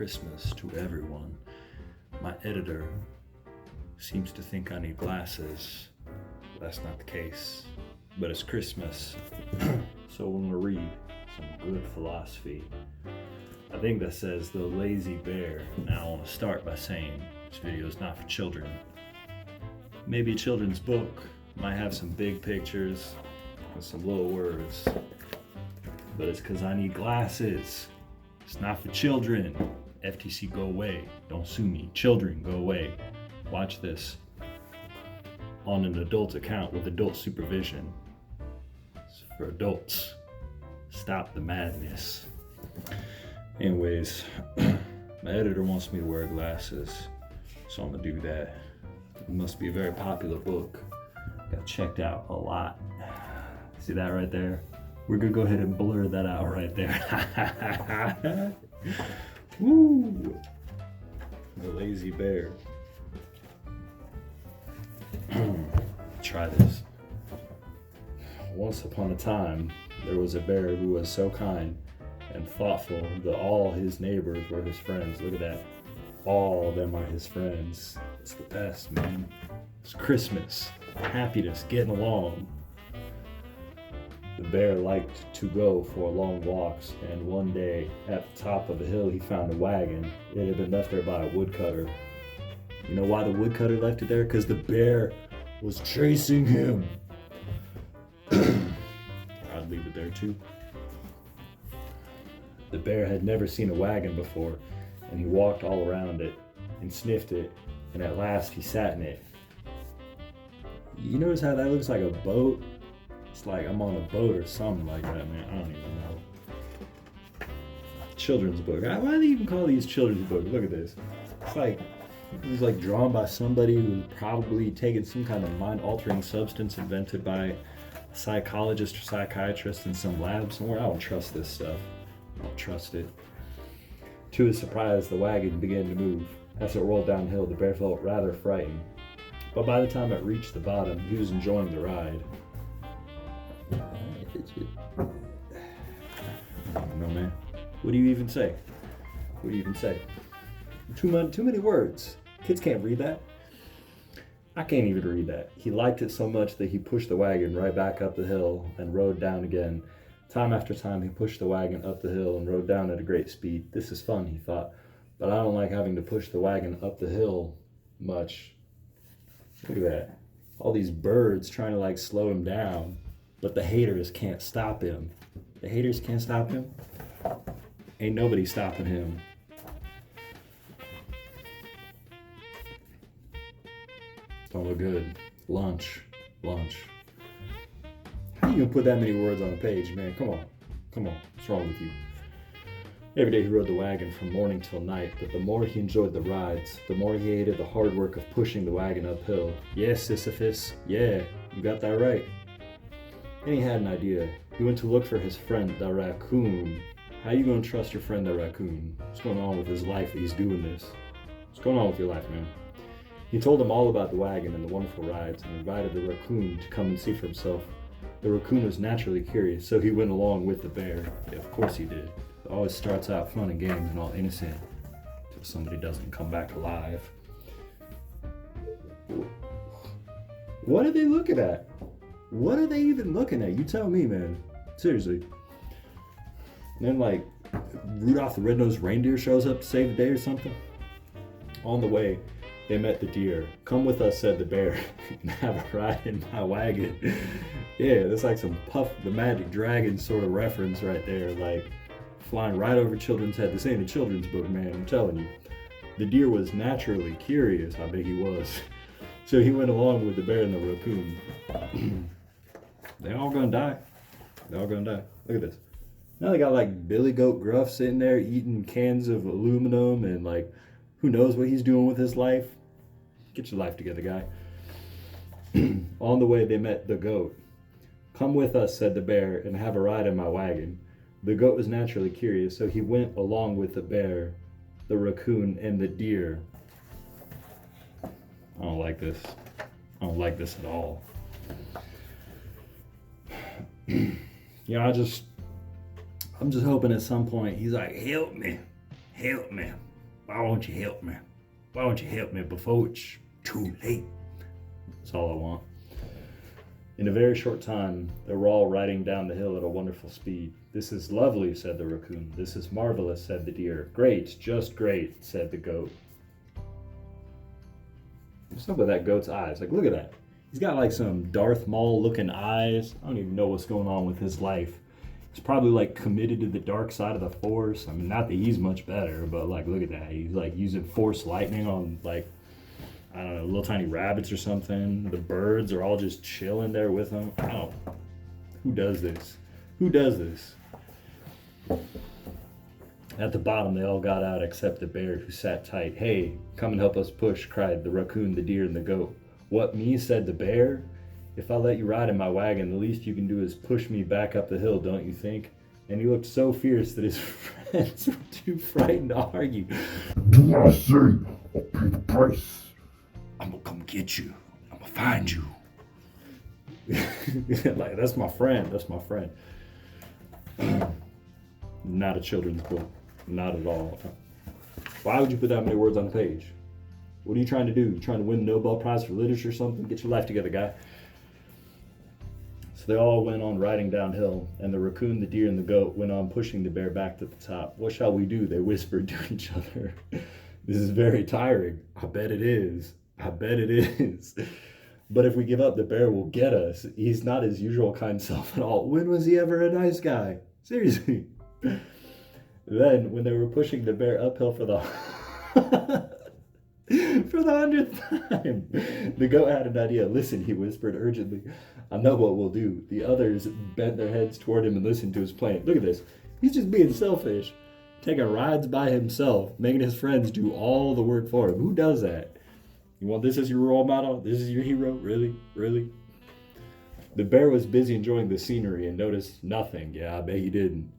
Christmas to everyone. My editor seems to think I need glasses. That's not the case. But it's Christmas, so I'm gonna read some good philosophy. I think that says The Lazy Bear. Now I want to start by saying this video is not for children. Maybe a children's book might have some big pictures and some little words, but it's because I need glasses. It's not for children. FTC, go away. Don't sue me. Children, go away. Watch this on an adult account with adult supervision. It's for adults. Stop the madness. Anyways, my editor wants me to wear glasses, so I'm gonna do that. It must be a very popular book. Got checked out a lot. See that right there? We're gonna go ahead and blur that out right there. Woo! The Lazy Bear. Try this. Once upon a time, there was a bear who was so kind and thoughtful that all his neighbors were his friends. Look at that. All of them are his friends. It's the best, man. It's Christmas. Happiness, getting along. The bear liked to go for long walks, and one day at the top of a hill he found a wagon. It had been left there by a woodcutter. You know why the woodcutter left it there? Because the bear was chasing him. I'd leave it there too. The bear had never seen a wagon before, and he walked all around it and sniffed it, and at last he sat in it. You notice how that looks like a boat? It's like I'm on a boat or something like that, man. I don't even know. Children's book. Why do they even call these children's books? Look at this. It's like drawn by somebody who's probably taken some kind of mind-altering substance invented by a psychologist or psychiatrist in some lab somewhere. I don't trust this stuff. I don't trust it. To his surprise, the wagon began to move. As it rolled downhill, the bear felt rather frightened. But by the time it reached the bottom, he was enjoying the ride. I don't know, man. What do you even say? What do you even say? Too many words. Kids can't read that. I can't even read that. He liked it so much that he pushed the wagon right back up the hill and rode down again. Time after time, he pushed the wagon up the hill and rode down at a great speed. This is fun, he thought, but I don't like having to push the wagon up the hill much. Look at that. All these birds trying to slow him down, but the haters can't stop him. The haters can't stop him? Ain't nobody stopping him. Don't look good. Lunch. How you gonna put that many words on a page, man? Come on. What's wrong with you? Every day he rode the wagon from morning till night, but the more he enjoyed the rides, the more he hated the hard work of pushing the wagon uphill. Yes, Sisyphus. Yeah, you got that right. Then he had an idea. He went to look for his friend, the raccoon. How you gonna trust your friend, the raccoon? What's going on with his life that he's doing this? What's going on with your life, man? He told him all about the wagon and the wonderful rides and invited the raccoon to come and see for himself. The raccoon was naturally curious, so he went along with the bear. Yeah, of course he did. It always starts out fun and games and all innocent until somebody doesn't come back alive. What are they looking at? What are they even looking at? You tell me, man. Seriously. And then Rudolph the Red-Nosed Reindeer shows up to save the day or something. On the way, they met the deer. Come with us, said the bear, and have a ride in my wagon. Yeah, that's like some Puff the Magic Dragon sort of reference right there, flying right over children's head. This ain't a children's book, man, I'm telling you. The deer was naturally curious, I bet he was. So he went along with the bear and the raccoon. They're all gonna die. Look at this. Now they got Billy Goat Gruff sitting there eating cans of aluminum and who knows what he's doing with his life. Get your life together, guy. On the way, they met the goat. Come with us, said the bear, and have a ride in my wagon. The goat was naturally curious, so he went along with the bear, the raccoon, and the deer. I don't like this. I don't like this at all. I'm just hoping at some point he's like, help me. Why won't you help me? Why won't you help me before it's too late? That's all I want. In a very short time, they were all riding down the hill at a wonderful speed. "This is lovely," said the raccoon. "This is marvelous," said the deer. "Great, just great," said the goat. What's up with that goat's eyes? Like, look at that. He's got like some Darth Maul looking eyes. I don't even know what's going on with his life. He's probably like committed to the dark side of the Force. I mean, not that he's much better, but like, look at that. He's like using Force lightning on like, I don't know, little tiny rabbits or something. The birds are all just chilling there with him. I don't. Who does this? Who does this? At the bottom, they all got out except the bear, who sat tight. "Hey, come and help us push," cried the raccoon, the deer, and the goat. "What, me?" said the bear. "If I let you ride in my wagon, the least you can do is push me back up the hill, don't you think?" And he looked so fierce that his friends were too frightened to argue. "Do what I say, I'll pay the price. I'm gonna come get you. I'm gonna find you." Like, that's my friend. That's my friend. Not a children's book. Not at all. Why would you put that many words on the page? What are you trying to do? You trying to win the Nobel Prize for Literature or something? Get your life together, guy. So they all went on riding downhill, and the raccoon, the deer, and the goat went on pushing the bear back to the top. "What shall we do?" they whispered to each other. "This is very tiring." "I bet it is. I bet it is. But if we give up, the bear will get us. He's not his usual kind self at all. When was he ever a nice guy? Seriously." Then, when they were pushing the bear uphill for the for the 100th time, the goat had an idea. "Listen," he whispered urgently. "I know what we'll do." The others bent their heads toward him and listened to his plan. Look at this. He's just being selfish, taking rides by himself, making his friends do all the work for him. Who does that? You want this as your role model? This is your hero? Really? Really? The bear was busy enjoying the scenery and noticed nothing. Yeah, I bet he didn't.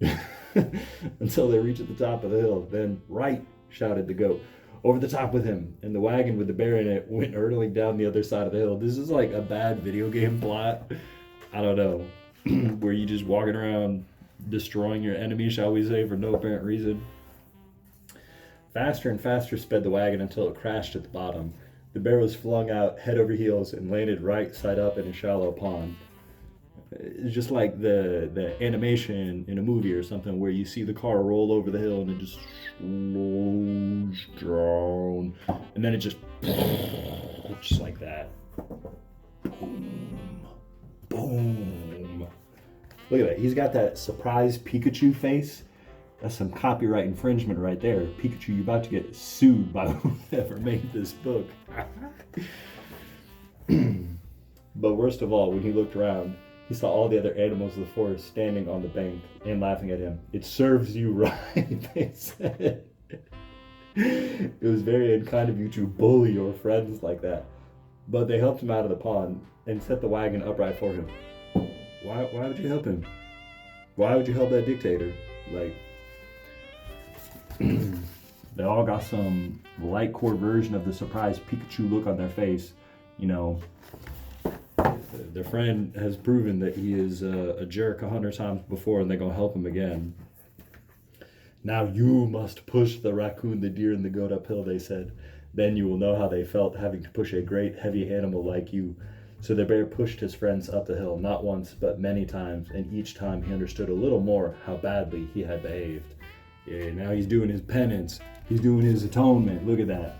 Until they reached the top of the hill. Then, "Right," shouted the goat. "Over the top with him." And the wagon with the bear in it went hurtling down the other side of the hill. This is like a bad video game plot. I don't know. Where you just walking around destroying your enemy, shall we say, for no apparent reason. Faster and faster sped the wagon until it crashed at the bottom. The bear was flung out head over heels and landed right side up in a shallow pond. It's just like the animation in a movie or something where you see the car roll over the hill and it just slows down, and then it just like that. Boom, boom. Look at that. He's got that surprise Pikachu face. That's some copyright infringement right there. Pikachu, you're about to get sued by whoever made this book. But worst of all, when he looked around, he saw all the other animals of the forest standing on the bank and laughing at him. "It serves you right," they said. "It was very unkind of you to bully your friends like that." But they helped him out of the pond and set the wagon upright for him. Why would you help him? Why would you help that dictator? Like, they all got some light core version of the surprise Pikachu look on their face. You know, their friend has proven that he is a jerk 100 times before, and they're going to help him again. "Now you must push the raccoon, the deer, and the goat uphill," they said. "Then you will know how they felt having to push a great heavy animal like you." So the bear pushed his friends up the hill, not once, but many times, and each time he understood a little more how badly he had behaved. Yeah, now he's doing his penance. He's doing his atonement. Look at that.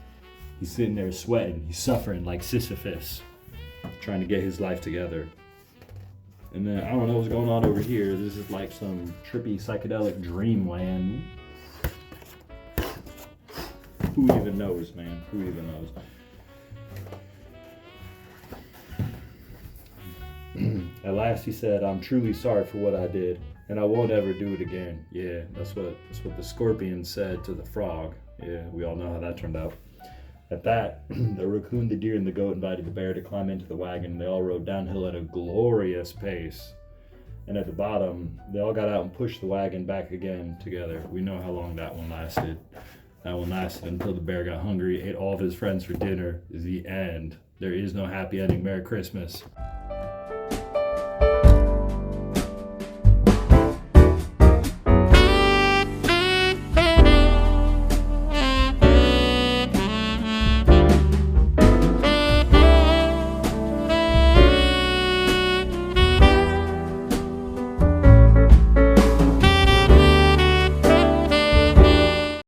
He's sitting there sweating. He's suffering like Sisyphus, trying to get his life together. And then I don't know what's going on over here. This is like some trippy psychedelic dreamland. Who even knows, man? Who even knows? At last he said, "I'm truly sorry for what I did, and I won't ever do it again." Yeah, that's what the scorpion said to the frog. Yeah, we all know how that turned out. At that, the raccoon, the deer, and the goat invited the bear to climb into the wagon, and they all rode downhill at a glorious pace. And at the bottom, they all got out and pushed the wagon back again together. We know how long that one lasted. That one lasted until the bear got hungry, ate all of his friends for dinner. The end. There is no happy ending. Merry Christmas.